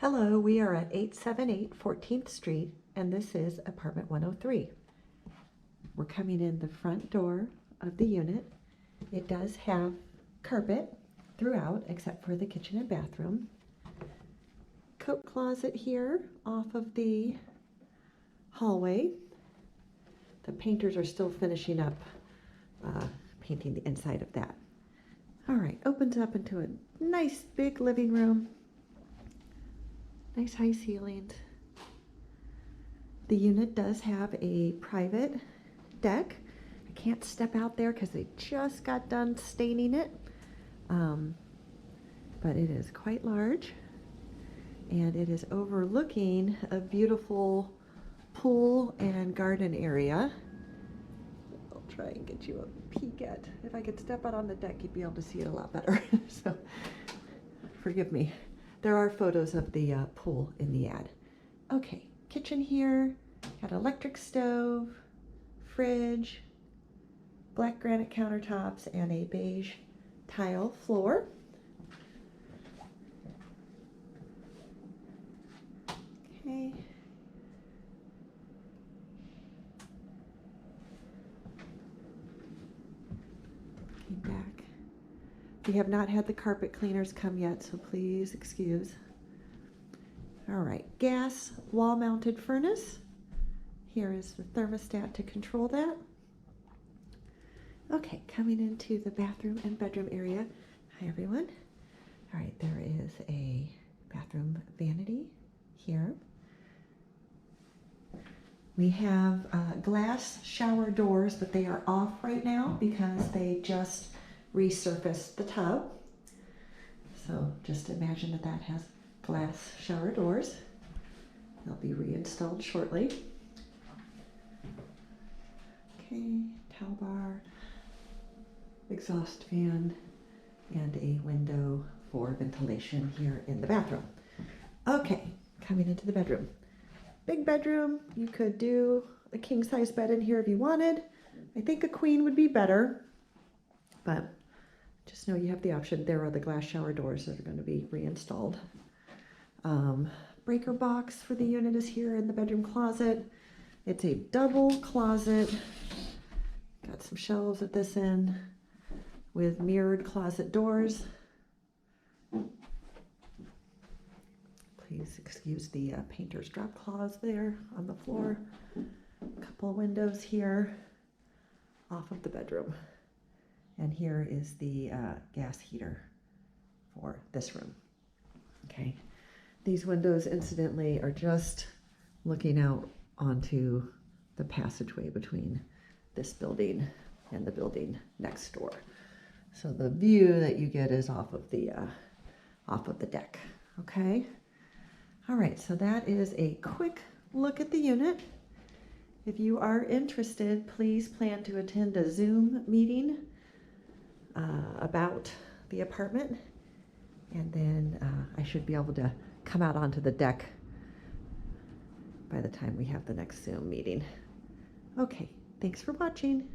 Hello, we are at 878 14th Street, and this is apartment 103. We're coming in the front door of the unit. It does have carpet throughout except for the kitchen and bathroom. Coat closet here off of the hallway. The painters are still finishing up painting the inside of that. All right, opens up into a nice big living room. Nice high ceilings. The unit does have a private deck. I can't step out there because they just got done staining it. But it is quite large. And it is overlooking a beautiful pool and garden area. I'll try and get you a peek at. If I could step out on the deck, you'd be able to see it a lot better. So forgive me. There are photos of the pool in the ad. Okay, kitchen here, got electric stove, fridge, black granite countertops, and a beige tile floor. Okay. Looking back. We have not had the carpet cleaners come yet, so please excuse. All right, gas wall-mounted furnace. Here is the thermostat to control that. Okay, coming into the bathroom and bedroom area. Hi, everyone. All right, there is a bathroom vanity here. We have glass shower doors, but they are off right now because they just resurfaced the tub. So just imagine that that has glass shower doors. They'll be reinstalled shortly. Okay, towel bar, exhaust fan, and a window for ventilation here in the bathroom. Okay, coming into the bedroom. Big bedroom. You could do a king-size bed in here if you wanted. I think a queen would be better, but just know you have the option. There are the glass shower doors that are going to be reinstalled. Breaker box for the unit is here in the bedroom closet. It's a double closet. Got some shelves at this end with mirrored closet doors. Please excuse the painter's drop cloths there on the floor. A couple of windows here off of the bedroom. And here is the gas heater for this room. Okay, these windows, incidentally, are just looking out onto the passageway between this building and the building next door. So the view that you get is off of the deck. Okay. All right, so that is a quick look at the unit. If you are interested, please plan to attend a Zoom meeting about the apartment, and then I should be able to come out onto the deck by the time we have the next Zoom meeting. Okay, thanks for watching.